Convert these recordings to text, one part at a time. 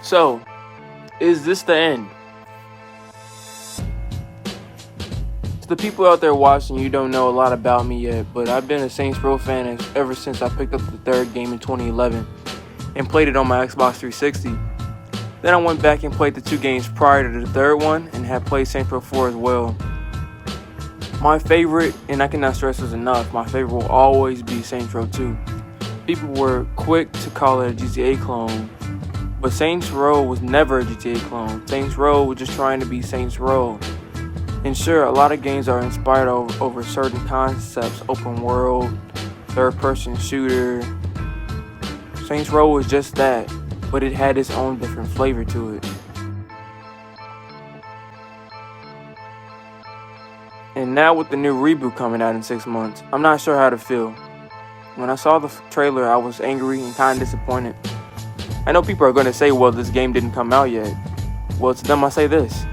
So, is this the end? To the people out there watching, you don't know a lot about me yet, but I've been a Saints Row fan ever since I picked up the third game in 2011 and played it on my Xbox 360. Then I went back and played the 2 games prior to the third one and have played Saints Row 4 as well. My favorite, and I cannot stress this enough, my favorite will always be Saints Row 2. People were quick to call it a GTA clone, but Saints Row was never a GTA clone. Saints Row was just trying to be Saints Row. And sure, a lot of games are inspired over certain concepts, open world, third-person shooter. Saints Row was just that, but it had its own different flavor to it. And now with the new reboot coming out in 6 months, I'm not sure how to feel. When I saw the trailer, I was angry and kind of disappointed. I know people are going to say, well, this game didn't come out yet. Well, to them I say this.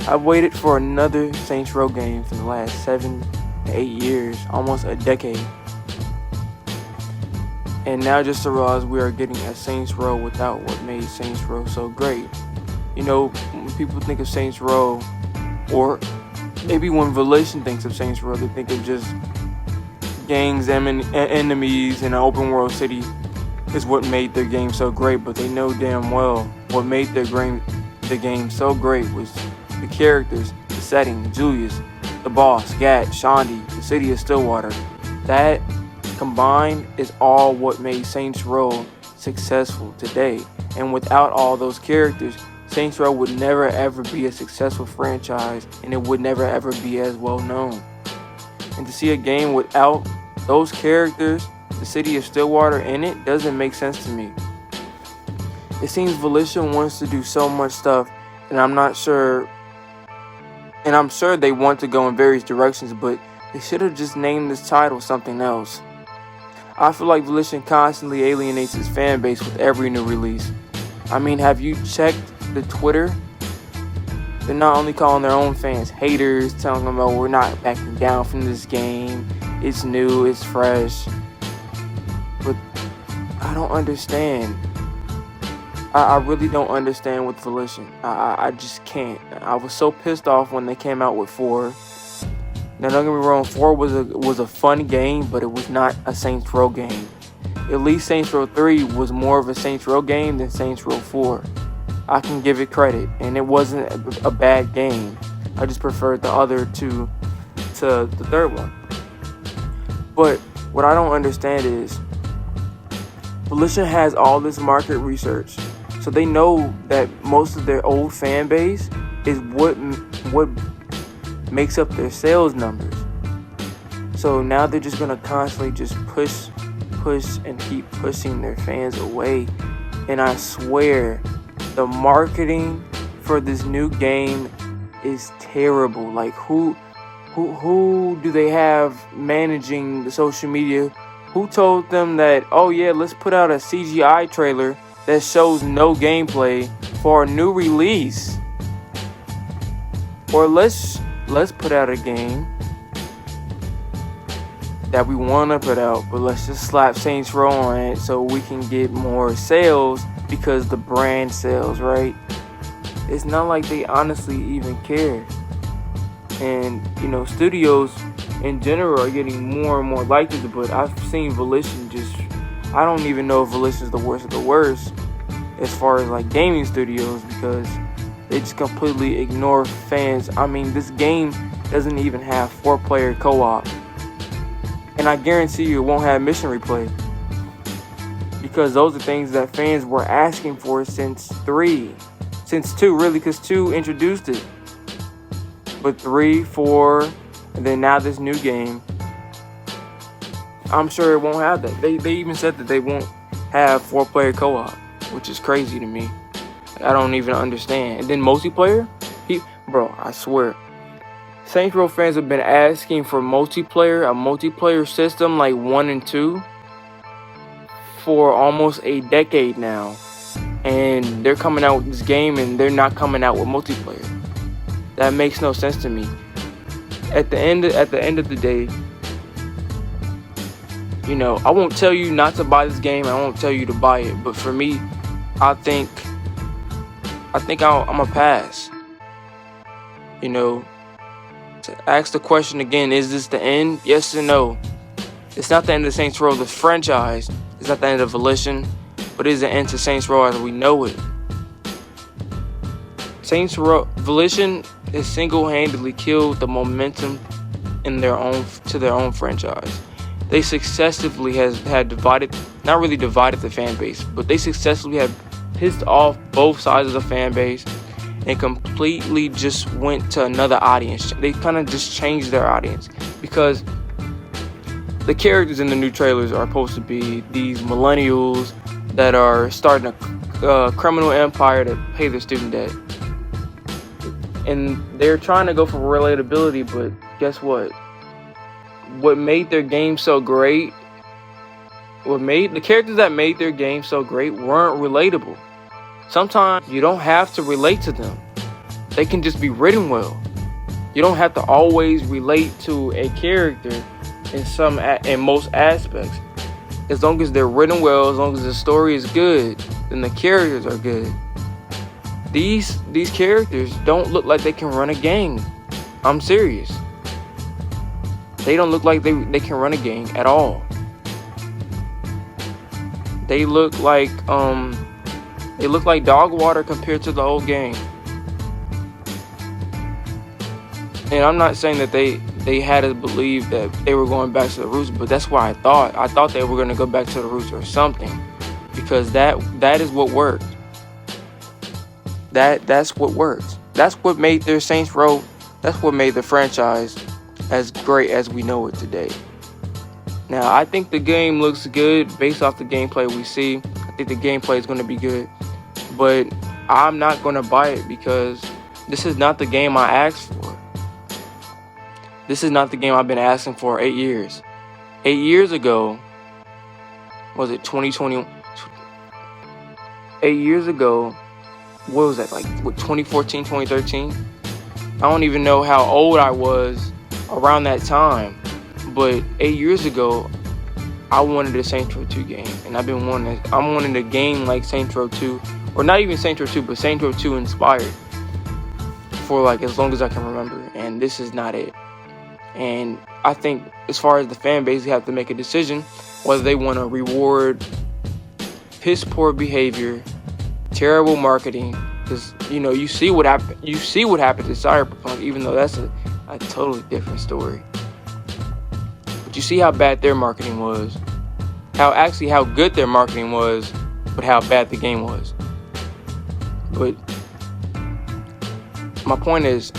I've waited for another Saints Row game for the last 7 to 8 years, almost a decade. And now just to realize we are getting a Saints Row without what made Saints Row so great. You know, when people think of Saints Row, or maybe when Volition thinks of Saints Row, they think of just gangs and enemies in an open world city is what made their game so great, but they know damn well what made the game so great was the characters, the setting, Julius, the boss, Gat, Shondi, the city of Stillwater. That combined is all what made Saints Row successful today. And without all those characters, Saints Row would never ever be a successful franchise, and it would never ever be as well known. And to see a game without those characters, the city of Stillwater in it, doesn't make sense to me. It seems Volition wants to do so much stuff, and I'm sure they want to go in various directions, but they should have just named this title something else. I feel like Volition constantly alienates its fan base with every new release. I mean, have you checked the Twitter? They're not only calling their own fans haters, telling them, oh, we're not backing down from this game, it's new, it's fresh. But I don't understand. I really don't understand with Volition. I just can't. I was so pissed off when they came out with 4. Now, don't get me wrong, 4 was a fun game, but it was not a Saints Row game. At least Saints Row 3 was more of a Saints Row game than Saints Row 4. I can give it credit, and it wasn't a bad game. I just preferred the other 2 to the third one. But what I don't understand is Volition has all this market research, so they know that most of their old fan base is what makes up their sales numbers. So now they're just gonna constantly just push and keep pushing their fans away. And I swear, the marketing for this new game is terrible. Like, who do they have managing the social media? Who told them that, oh yeah, let's put out a CGI trailer that shows no gameplay for a new release? Or let's put out a game that we want to put out, but let's just slap Saints Row on it so we can get more sales because the brand sells, right? It's not like they honestly even care. And, you know, studios in general are getting more and more like this, but I've seen Volition I don't even know if Volition is the worst of the worst as far as like gaming studios, because they just completely ignore fans. I mean, this game doesn't even have 4-player co-op. And I guarantee you it won't have mission replay, because those are things that fans were asking for since 2, really, because 2 introduced it. But 3, 4, and then now this new game, I'm sure it won't have that. They even said that they won't have 4-player co-op, which is crazy to me. I don't even understand. And then multiplayer? Bro, I swear. Saints Row fans have been asking for a multiplayer system like 1 and 2 for almost a decade now. And they're coming out with this game and they're not coming out with multiplayer. That makes no sense to me. At the end of the day, you know, I won't tell you not to buy this game. I won't tell you to buy it. But for me, I think I think I'm going to pass. You know, to ask the question again, is this the end? Yes or no? It's not the end of Saints Row, the franchise. It's not the end of Volition, but it is the end to Saints Row as we know it. Saints Row Volition has single-handedly killed the momentum in their own franchise. They successfully had divided, not really divided the fan base, but they successfully had pissed off both sides of the fan base and completely just went to another audience. They kind of just changed their audience because the characters in the new trailers are supposed to be these millennials that are starting a criminal empire to pay their student debt. And they're trying to go for relatability, but guess what? What made their game so great, the characters that made their game so great weren't relatable. Sometimes you don't have to relate to them. They can just be written well. You don't have to always relate to a character in most aspects. As long as they're written well, as long as the story is good, then the characters are good. These characters don't look like they can run a gang. I'm serious. They don't look like they can run a gang at all. They look like dog water compared to the old game. And I'm not saying that they had to believe that they were going back to the roots, but that's what I thought. I thought they were going to go back to the roots or something, because that is what worked. That's what works. That's what made their Saints Row. That's what made the franchise as great as we know it today. Now, I think the game looks good based off the gameplay we see. I think the gameplay is going to be good, but I'm not going to buy it because this is not the game I asked for. This is not the game I've been asking for 8 years. 8 years ago, was it 2020? 8 years ago, what was that, like, what, 2014, 2013? I don't even know how old I was around that time, but 8 years ago, I wanted a Saints Row 2 game, and I'm wanting a game like Saints Row 2, or not even Saints Row 2, but Saints Row 2 inspired for like as long as I can remember, and this is not it. And I think as far as the fan base, they have to make a decision whether they want to reward piss poor behavior, terrible marketing, because you see what happened. You see what happened to Cyberpunk, even though that's a totally different story. But you see how bad their marketing was, how good their marketing was, but how bad the game was. But my point is,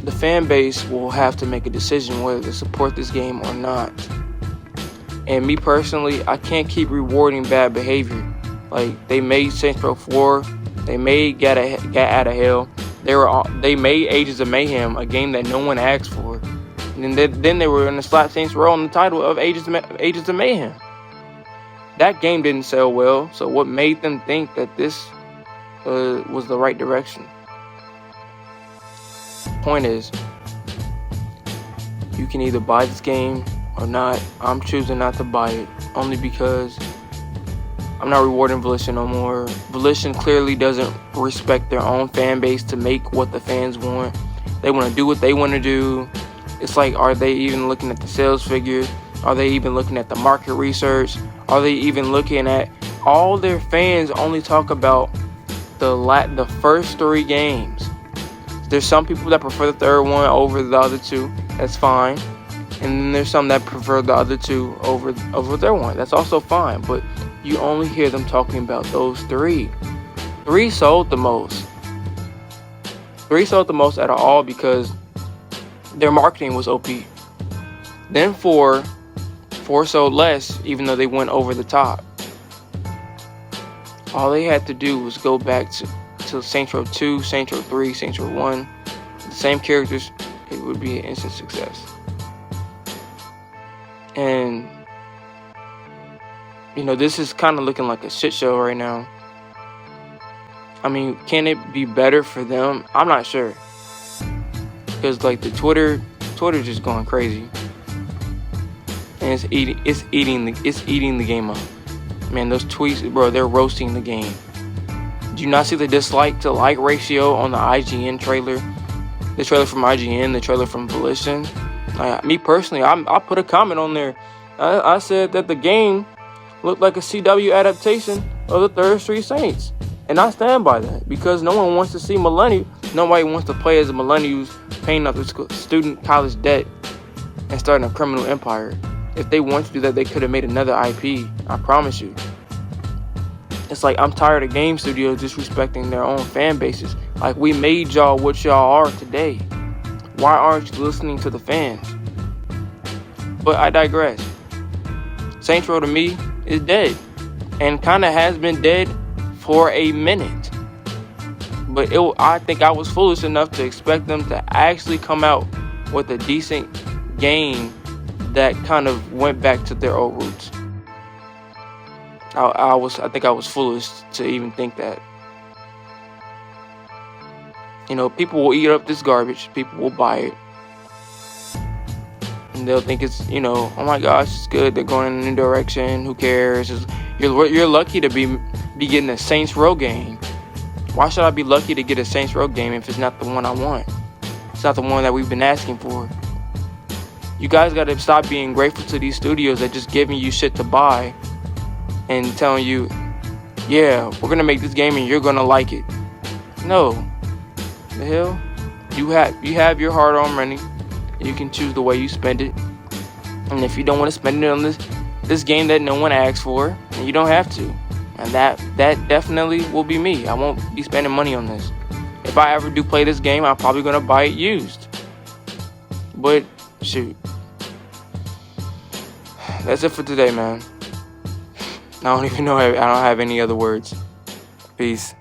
the fan base will have to make a decision whether to support this game or not. And me personally, I can't keep rewarding bad behavior. Like, they made Saints Row 4, they made Get Out of Hell, they made Agents of Mayhem, a game that no one asked for. And then they were going to slap Saints Row on the title of Agents of Mayhem. That game didn't sell well, so what made them think that this was the right direction? Point is, you can either buy this game or not. I'm choosing not to buy it, only because I'm not rewarding Volition no more. Volition clearly doesn't respect their own fan base to make what the fans want. They want to do what they want to do. It's like, are they even looking at the sales figures? Are they even looking at the market research? Are they even looking at all their fans only talk about the first 3 games? There's some people that prefer the third one over the other 2. That's fine. And then there's some that prefer the other 2 over their one. That's also fine. But you only hear them talking about those 3. 3 sold the most. 3 sold the most out of all because their marketing was OP. Then 4 sold less, even though they went over the top. All they had to do was go back to Saints Row 2, Saints Row 3, Saints Row 1, the same characters, it would be an instant success. And this is kind of looking like a shit show right now. I mean, can it be better for them? I'm not sure, because like the Twitter's just going crazy, and it's eating the game up. Man, those tweets, bro, they're roasting the game. Do you not see the dislike to like ratio on the IGN trailer? The trailer from IGN, the trailer from Volition. Me personally, I put a comment on there. I said that the game looked like a CW adaptation of the Third Street Saints. And I stand by that, because no one wants to see millennials. Nobody wants to play as a millennials paying off their student college debt and starting a criminal empire. If they want to do that, they could have made another IP. I promise you. It's like, I'm tired of game studios disrespecting their own fan bases. Like, we made y'all what y'all are today. Why aren't you listening to the fans? But I digress. Saints Row to me is dead, and kind of has been dead for a minute. But I think I was foolish enough to expect them to actually come out with a decent game that kind of went back to their old roots. I think I was foolish to even think that. You know, people will eat up this garbage. People will buy it. And they'll think it's, you know, oh my gosh, it's good. They're going in a new direction. Who cares? You're lucky to be getting a Saints Row game. Why should I be lucky to get a Saints Row game if it's not the one I want? It's not the one that we've been asking for. You guys got to stop being grateful to these studios that just giving you shit to buy and telling you, yeah, we're going to make this game and you're going to like it. No. The hell? You have your hard-earned money. You can choose the way you spend it. And if you don't want to spend it on this game that no one asked for, then you don't have to. And that definitely will be me. I won't be spending money on this. If I ever do play this game, I'm probably going to buy it used. But, shoot. That's it for today, man. I don't even know. I don't have any other words. Peace.